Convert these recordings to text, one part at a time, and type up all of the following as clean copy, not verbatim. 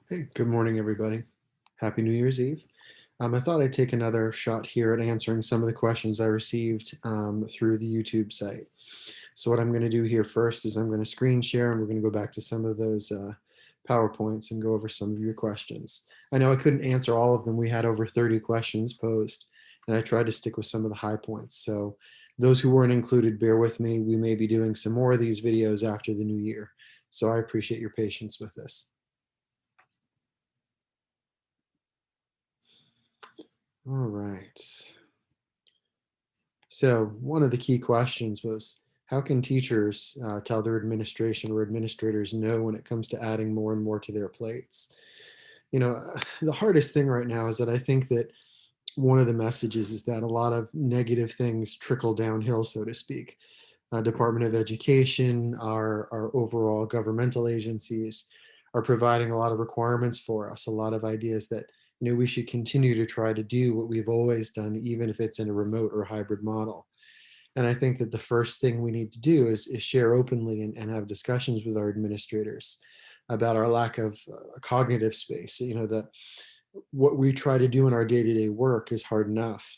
Hey, good morning, everybody. Happy New Year's Eve. I thought I'd take another shot here at answering some of the questions I received through the YouTube site. So what I'm going to do here first is I'm going to screen share and we're going to go back to some of those PowerPoints and go over some of your questions. I know I couldn't answer all of them. We had over 30 questions posed, and I tried to stick with some of the high points. So those who weren't included, bear with me. We may be doing some more of these videos after the new year. So I appreciate your patience with this. All right. So one of the key questions was, how can teachers tell their administration or administrators no when it comes to adding more and more to their plates? The hardest thing right now is that I think that one of the messages is that a lot of negative things trickle downhill, so to speak. Department of Education, our overall governmental agencies are providing a lot of requirements for us, a lot of ideas that we should continue to try to do what we've always done, even if it's in a remote or hybrid model. And I think that the first thing we need to do is share openly and have discussions with our administrators about our lack of cognitive space. That what we try to do in our day-to-day work is hard enough.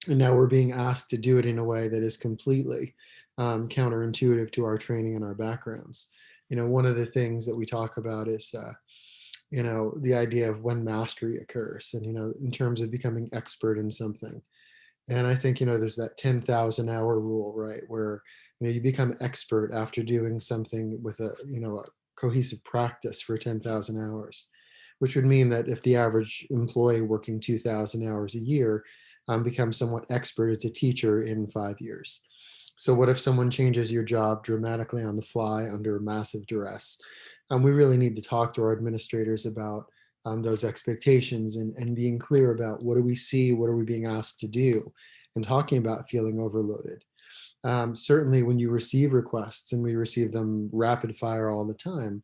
And now we're being asked to do it in a way that is completely counterintuitive to our training and our backgrounds. One of the things that we talk about is, the idea of when mastery occurs and, in terms of becoming expert in something. And I think, there's that 10,000 hour rule, right? Where, you become expert after doing something with a cohesive practice for 10,000 hours, which would mean that if the average employee working 2,000 hours a year becomes somewhat expert as a teacher in 5 years. So what if someone changes your job dramatically on the fly under massive duress? We really need to talk to our administrators about those expectations and being clear about what do we see, what are we being asked to do, and talking about feeling overloaded. Certainly, when you receive requests, and we receive them rapid fire all the time,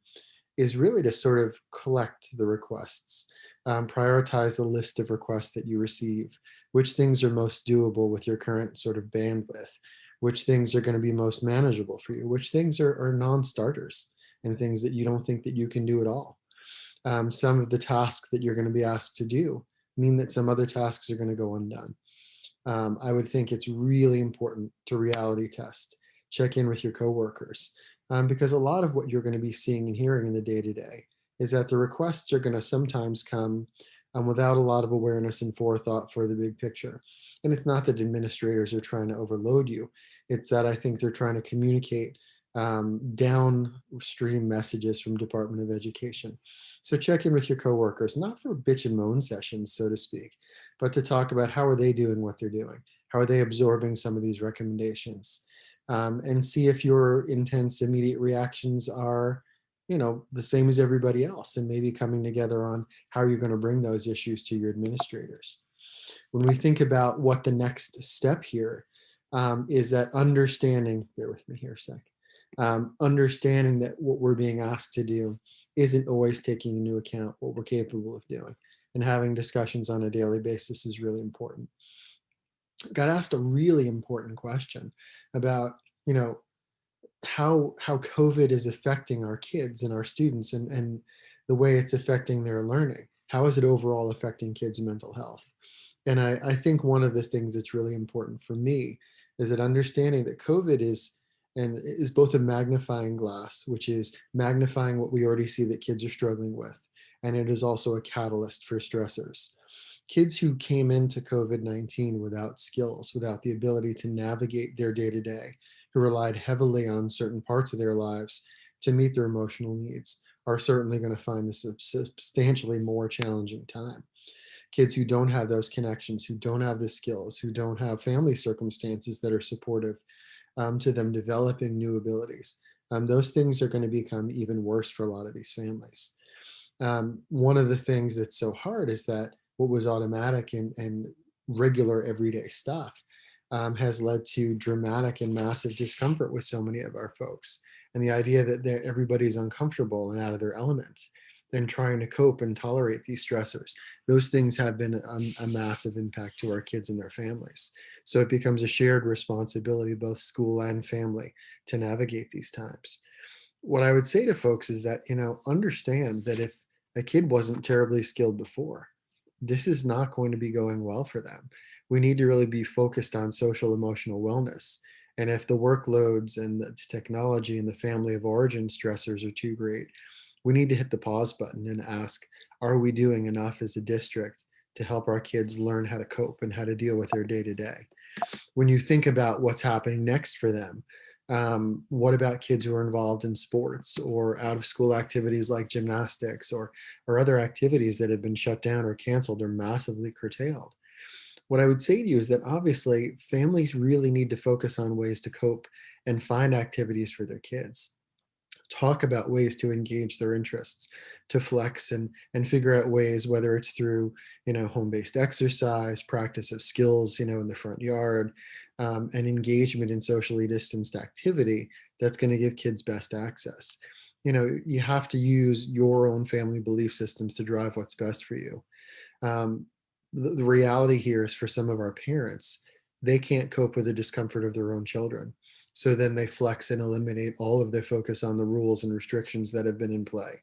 is really to sort of collect the requests, prioritize the list of requests that you receive, which things are most doable with your current sort of bandwidth, which things are going to be most manageable for you, which things are non-starters and things that you don't think that you can do at all. Some of the tasks that you're going to be asked to do mean that some other tasks are going to go undone. I would think it's really important to reality test, check in with your coworkers, because a lot of what you're going to be seeing and hearing in the day to day is that the requests are going to sometimes come without a lot of awareness and forethought for the big picture. And it's not that administrators are trying to overload you, it's that I think they're trying to communicate downstream messages from Department of Education. So check in with your coworkers, not for bitch and moan sessions, so to speak, but to talk about how are they doing what they're doing, how are they absorbing some of these recommendations, and see if your intense immediate reactions are the same as everybody else, and maybe coming together on how you're going to bring those issues to your administrators. When we think about what the next step here is, that understanding, bear with me here a sec, understanding that what we're being asked to do isn't always taking into account what we're capable of doing, and having discussions on a daily basis is really important. Got asked a really important question about, how COVID is affecting our kids and our students, and the way it's affecting their learning. How is it overall affecting kids' mental health? And I think one of the things that's really important for me is that understanding that COVID is both a magnifying glass, which is magnifying what we already see that kids are struggling with, and it is also a catalyst for stressors. Kids who came into COVID-19 without skills, without the ability to navigate their day to day, who relied heavily on certain parts of their lives to meet their emotional needs, are certainly going to find this a substantially more challenging time. Kids who don't have those connections, who don't have the skills, who don't have family circumstances that are supportive to them developing new abilities, those things are going to become even worse for a lot of these families. One of the things that's so hard is that what was automatic and regular everyday stuff has led to dramatic and massive discomfort with so many of our folks. And the idea that everybody's uncomfortable and out of their element and trying to cope and tolerate these stressors, those things have been a massive impact to our kids and their families. So it becomes a shared responsibility, both school and family, to navigate these times. What I would say to folks is that, understand that if A kid wasn't terribly skilled before. This is not going to be going well for them. We need to really be focused on social emotional wellness. And if the workloads and the technology and the family of origin stressors are too great, we need to hit the pause button and ask, are we doing enough as a district to help our kids learn how to cope and how to deal with their day to day? When you think about what's happening next for them, what about kids who are involved in sports or out of school activities like gymnastics or other activities that have been shut down or canceled or massively curtailed? What I would say to you is that obviously families really need to focus on ways to cope and find activities for their kids. Talk about ways to engage their interests, to flex and figure out ways, whether it's through home-based exercise, practice of skills in the front yard, and engagement in socially distanced activity that's going to give kids best access. You have to use your own family belief systems to drive what's best for you. um, the reality here is, for some of our parents, they can't cope with the discomfort of their own children. So then they flex and eliminate all of their focus on the rules and restrictions that have been in play.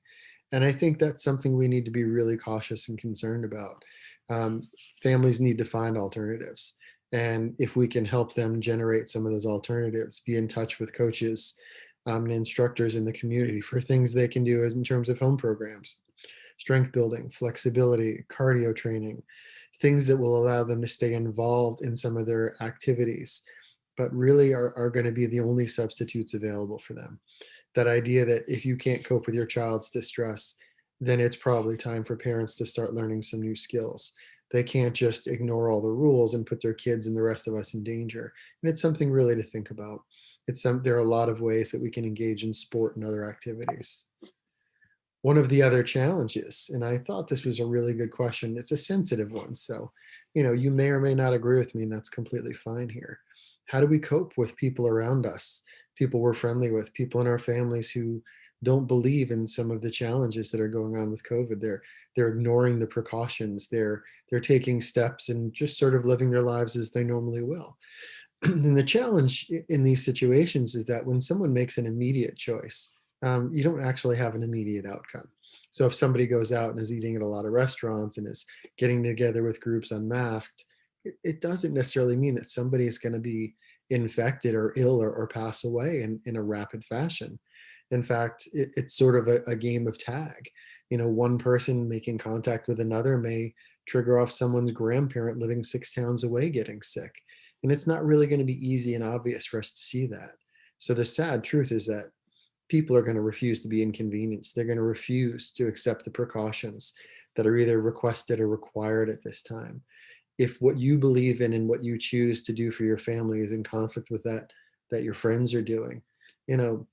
And I think that's something we need to be really cautious and concerned about. Um, Families need to find alternatives. And if we can help them generate some of those alternatives, be in touch with coaches and instructors in the community for things they can do as in terms of home programs, strength building, flexibility, cardio training, things that will allow them to stay involved in some of their activities, but really are going to be the only substitutes available for them. That idea that if you can't cope with your child's distress, then it's probably time for parents to start learning some new skills. They can't just ignore all the rules and put their kids and the rest of us in danger. And it's something really to think about. There are a lot of ways that we can engage in sport and other activities. One of the other challenges, and I thought this was a really good question, it's a sensitive one. So, you may or may not agree with me, and that's completely fine here. How do we cope with people around us, people we're friendly with, people in our families who don't believe in some of the challenges that are going on with COVID? They're ignoring the precautions. They're taking steps and just sort of living their lives as they normally will. And the challenge in these situations is that when someone makes an immediate choice, you don't actually have an immediate outcome. So if somebody goes out and is eating at a lot of restaurants and is getting together with groups unmasked, it doesn't necessarily mean that somebody is going to be infected or ill or pass away in a rapid fashion. In fact, it's sort of a game of tag. One person making contact with another may trigger off someone's grandparent living 6 towns away getting sick. And it's not really going to be easy and obvious for us to see that. So the sad truth is that people are going to refuse to be inconvenienced. They're going to refuse to accept the precautions that are either requested or required at this time. If what you believe in and what you choose to do for your family is in conflict with that your friends are doing, you know,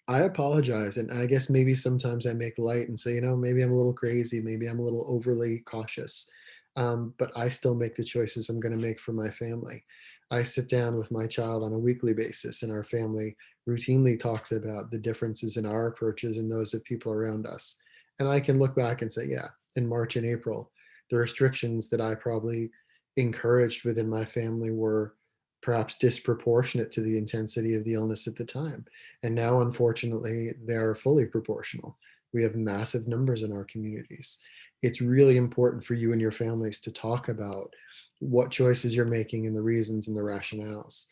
I apologize. And I guess maybe sometimes I make light and say, maybe I'm a little crazy, maybe I'm a little overly cautious. But I still make the choices I'm going to make for my family. I sit down with my child on a weekly basis, and our family routinely talks about the differences in our approaches and those of people around us. And I can look back and say, yeah, in March and April, the restrictions that I probably encouraged within my family were perhaps disproportionate to the intensity of the illness at the time. And now, unfortunately, they are fully proportional. We have massive numbers in our communities. It's really important for you and your families to talk about what choices you're making and the reasons and the rationales.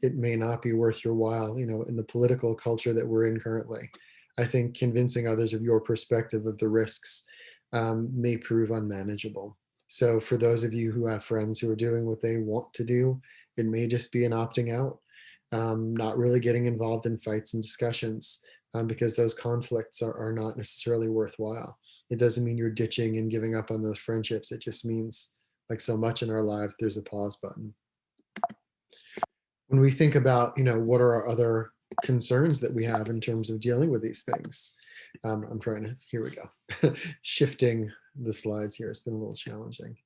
It may not be worth your while, in the political culture that we're in currently. I think convincing others of your perspective of the risks may prove unmanageable. So for those of you who have friends who are doing what they want to do, it may just be an opting out, not really getting involved in fights and discussions, because those conflicts are not necessarily worthwhile. It doesn't mean you're ditching and giving up on those friendships. It just means, like so much in our lives, there's a pause button. When we think about, what are our other concerns that we have in terms of dealing with these things, I'm trying to, here we go, shifting the slides here. It's been a little challenging.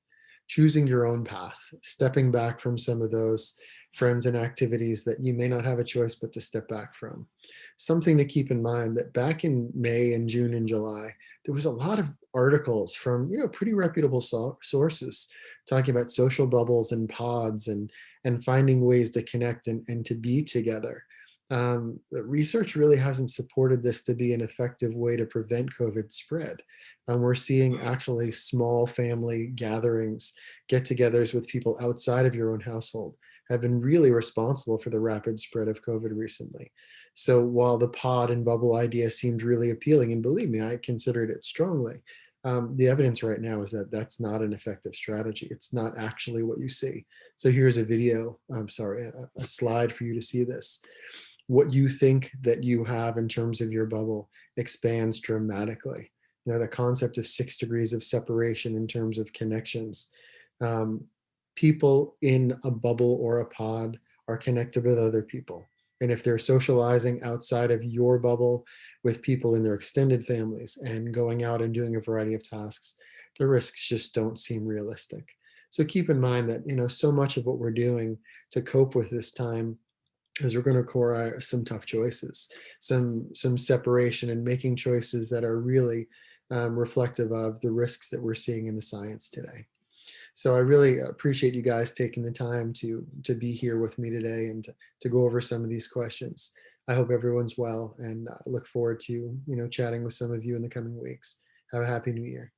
Choosing your own path, stepping back from some of those friends and activities that you may not have a choice but to step back from. Something to keep in mind that back in May and June and July, there was a lot of articles from pretty reputable sources talking about social bubbles and pods and finding ways to connect and to be together. The research really hasn't supported this to be an effective way to prevent COVID spread. We're seeing actually small family gatherings, get togethers with people outside of your own household have been really responsible for the rapid spread of COVID recently. So while the pod and bubble idea seemed really appealing, and believe me, I considered it strongly, the evidence right now is that that's not an effective strategy. It's not actually what you see. So here's a video, I'm sorry, a slide for you to see this. What you think that you have in terms of your bubble expands dramatically. You know, the concept of 6 degrees of separation in terms of connections. Um, People in a bubble or a pod are connected with other people. And if they're socializing outside of your bubble with people in their extended families and going out and doing a variety of tasks, the risks just don't seem realistic. So keep in mind that, you know, so much of what we're doing to cope with this time is we're going to require some tough choices, some separation, and making choices that are really reflective of the risks that we're seeing in the science today. So I really appreciate you guys taking the time to be here with me today and to go over some of these questions. I hope everyone's well, and I look forward to chatting with some of you in the coming weeks. Have a happy new year.